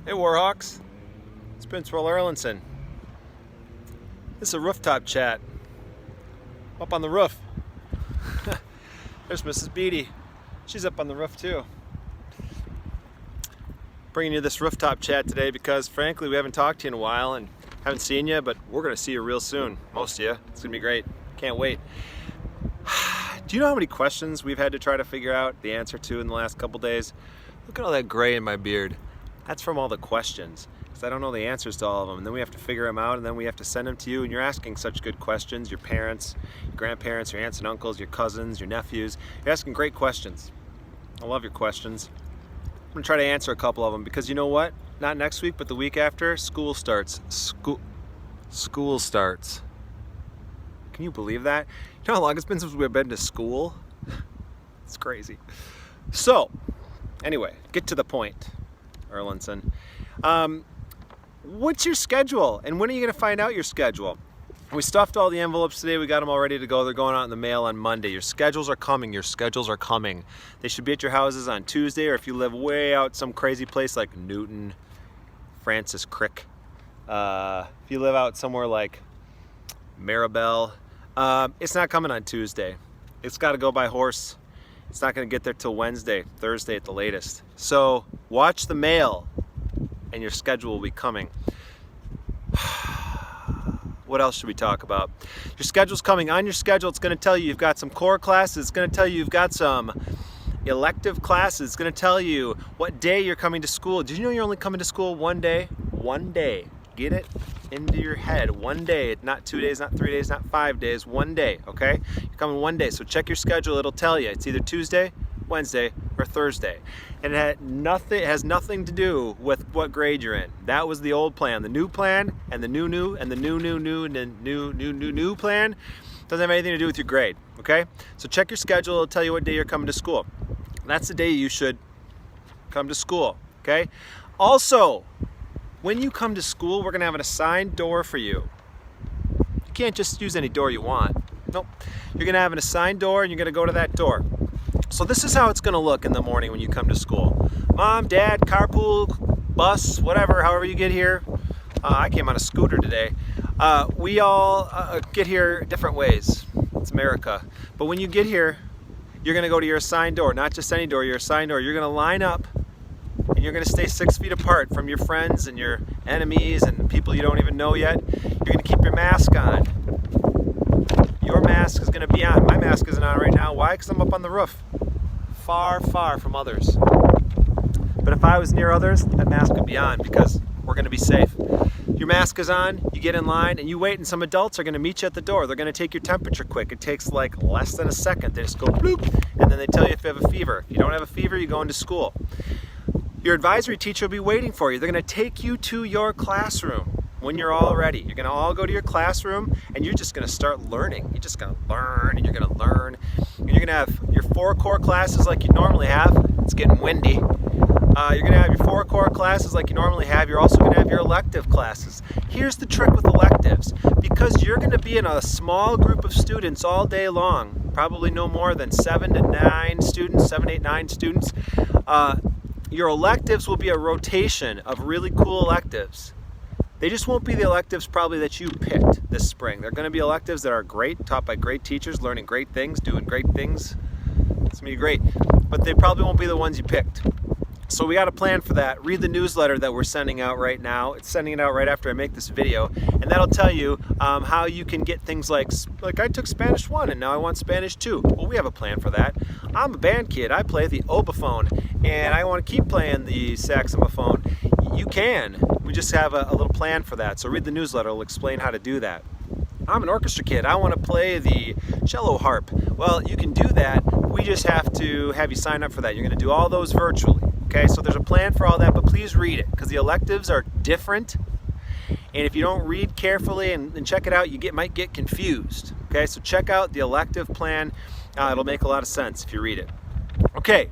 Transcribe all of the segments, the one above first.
Hey Warhawks, it's Principal Erlinson. This is a rooftop chat. Up on the roof. There's Mrs. Beatty. She's up on the roof too. Bringing you this rooftop chat today because frankly we haven't talked to you in a while and haven't seen you, but we're going to see you real soon. Most of you. It's going to be great. Can't wait. Do you know how many questions we've had to try to figure out the answer to in the last couple days? Look at all that gray in my beard. That's from all the questions, because I don't know the answers to all of them, and then we have to figure them out, and then we have to send them to you, and you're asking such good questions, your parents, your grandparents, your aunts and uncles, your cousins, your nephews. You're asking great questions. I love your questions. I'm going to try to answer a couple of them, because you know what? Not next week, but the week after, school starts. School starts. Can you believe that? You know how long it's been since we've been to school? It's crazy. So, anyway, get to the point. Erlinson. What's your schedule and when are you going to find out your schedule? We stuffed all the envelopes today. We got them all ready to go. They're going out in the mail on Monday. Your schedules are coming. Your schedules are coming. They should be at your houses on Tuesday, or if you live way out some crazy place like Newton, Francis Crick. If you live out somewhere like Maribel, it's not coming on Tuesday. It's got to go by horse. It's not going to get there till Wednesday, Thursday at the latest. So watch the mail and your schedule will be coming. What else should we talk about? Your schedule's coming. On your schedule, it's going to tell you you've got some core classes. It's going to tell you you've got some elective classes. It's going to tell you what day you're coming to school. Did you know you're only coming to school one day? One day. Get it into your head. One day, not 2 days, not 3 days, not 5 days, one day, okay? You're coming one day, so check your schedule. It'll tell you. It's either Tuesday, Wednesday, or Thursday. And it has nothing to do with what grade you're in. That was the old plan. The new plan and the new and the new plan doesn't have anything to do with your grade, okay? So check your schedule. It'll tell you what day you're coming to school. That's the day you should come to school, okay? Also, when you come to school, we're going to have an assigned door for you. You can't just use any door you want. Nope. You're going to have an assigned door, and you're going to go to that door. So this is how it's going to look in the morning when you come to school. Mom, Dad, carpool, bus, whatever, however you get here. I came on a scooter today. We all get here different ways. It's America. But when you get here, you're going to go to your assigned door. Not just any door, your assigned door. You're going to line up. And you're going to stay 6 feet apart from your friends and your enemies and people you don't even know yet. You're going to keep your mask on. Your mask is going to be on. My mask isn't on right now. Why? Because I'm up on the roof. Far, far from others. But if I was near others, that mask would be on because we're going to be safe. Your mask is on, you get in line, and you wait, and some adults are going to meet you at the door. They're going to take your temperature quick. It takes like less than a second. They just go bloop, and then they tell you if you have a fever. If you don't have a fever, you go into school. Your advisory teacher will be waiting for you. They're going to take you to your classroom when you're all ready. You're going to all go to your classroom and you're just going to start learning. You're just going to learn and you're going to learn. And you're going to have your 4 core classes like you normally have. It's getting windy. You're going to have your 4 core classes like you normally have. You're also going to have your elective classes. Here's the trick with electives. Because you're going to be in a small group of students all day long, probably no more than 7 to 9 students, 7, 8, 9 students, your electives will be a rotation of really cool electives. They just won't be the electives probably that you picked this spring. They're going to be electives that are great, taught by great teachers, learning great things, doing great things. It's going to be great. But they probably won't be the ones you picked. So we got a plan for that. Read the newsletter that we're sending out right now. It's sending it out right after I make this video. And that'll tell you how you can get things like I took Spanish 1 and now I want Spanish 2. Well, we have a plan for that. I'm a band kid. I play the obophone and I want to keep playing the saxophone. You can. We just have a little plan for that. So read the newsletter. It'll explain how to do that. I'm an orchestra kid. I want to play the cello harp. Well, you can do that. We just have to have you sign up for that. You're going to do all those virtually. Okay, so there's a plan for all that, but please read it because the electives are different. And if you don't read carefully and check it out, you might get confused. Okay, so check out the elective plan. It'll make a lot of sense if you read it. Okay,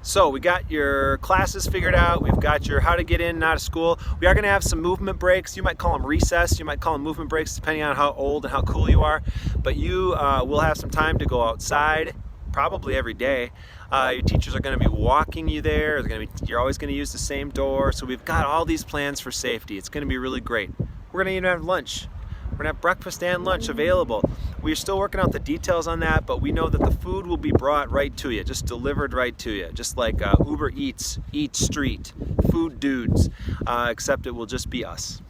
so we got your classes figured out. We've got your how to get in and out of school. We are going to have some movement breaks. You might call them recess. You might call them movement breaks depending on how old and how cool you are. But you will have some time to go outside probably every day. Your teachers are going to be walking you there. You're always going to use the same door. So we've got all these plans for safety. It's going to be really great. We're going to even have lunch. We're going to have breakfast and lunch available. We're still working out the details on that, but we know that the food will be brought right to you, just delivered right to you, just like Uber Eats, Eat Street, Food Dudes, except it will just be us,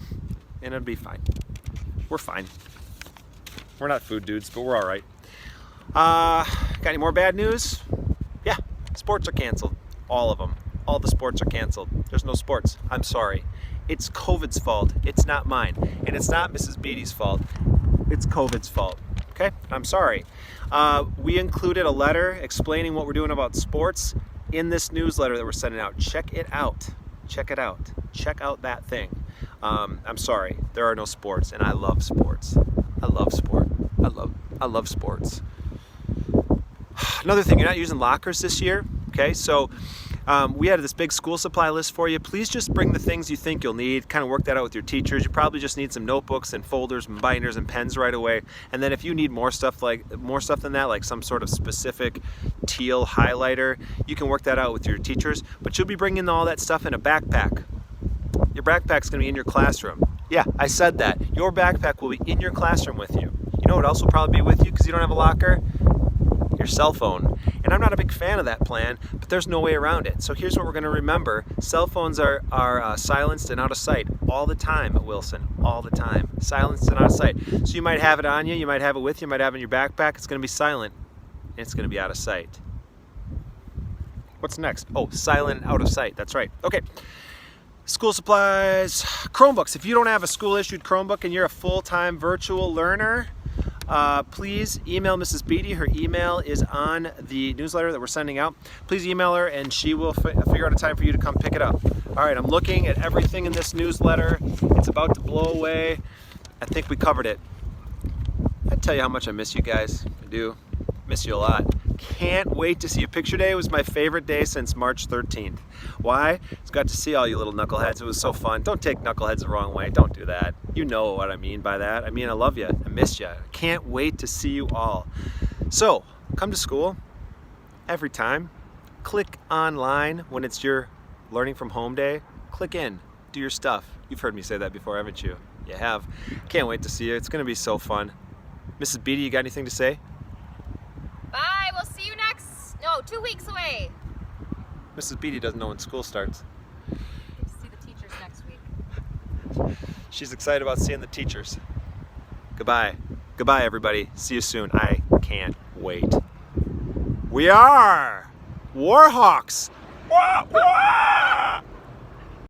and it'll be fine. We're fine. We're not food dudes, but we're all right. Got any more bad news? Yeah, sports are canceled. All of them. All the sports are canceled. There's no sports. I'm sorry. It's COVID's fault. It's not mine. And it's not Mrs. Beatty's fault. It's COVID's fault. Okay? I'm sorry. We included a letter explaining what we're doing about sports in this newsletter that we're sending out. Check it out. Check it out. Check out that thing. I'm sorry. There are no sports, and I love sports. I love sport. I love sports. Another thing, you're not using lockers this year. Okay, so we had this big school supply list for you. Please just bring the things you think you'll need. Kind of work that out with your teachers. You probably just need some notebooks and folders and binders and pens right away. And then if you need more stuff than that, like some sort of specific teal highlighter, you can work that out with your teachers. But you'll be bringing all that stuff in a backpack. Your backpack's going to be in your classroom. Yeah, I said that. Your backpack will be in your classroom with you. You know what else will probably be with you because you don't have a locker? Your cell phone. And I'm not a big fan of that plan, but there's no way around it. So here's what we're going to remember. Cell phones are silenced and out of sight all the time at Wilson. All the time. Silenced and out of sight. So you might have it on you, you might have it with you, you might have it in your backpack. It's going to be silent and it's going to be out of sight. What's next? Oh, silent and out of sight. That's right. Okay. School supplies, Chromebooks. If you don't have a school-issued Chromebook and you're a full-time virtual learner, please email Mrs. Beatty. Her email is on the newsletter that we're sending out. Please email her and she will figure out a time for you to come pick it up. All right, I'm looking at everything in this newsletter. It's about to blow away. I think we covered it. I tell you how much I miss you guys. I do. Miss you a lot. Can't wait to see you. Picture Day was my favorite day since March 13th. Why? It's got to see all you little knuckleheads. It was so fun. Don't take knuckleheads the wrong way. Don't do that. You know what I mean by that. I mean, I love you. I miss you. Can't wait to see you all. So, come to school every time. Click online when it's your learning from home day. Click in. Do your stuff. You've heard me say that before, haven't you? You have. Can't wait to see you. It's going to be so fun. Mrs. Beatty, you got anything to say? Bye, we'll see you 2 weeks away. Mrs. Beatty doesn't know when school starts. Get to see the teachers next week. She's excited about seeing the teachers. Goodbye. Goodbye, everybody. See you soon. I can't wait. We are Warhawks. Wah, wah!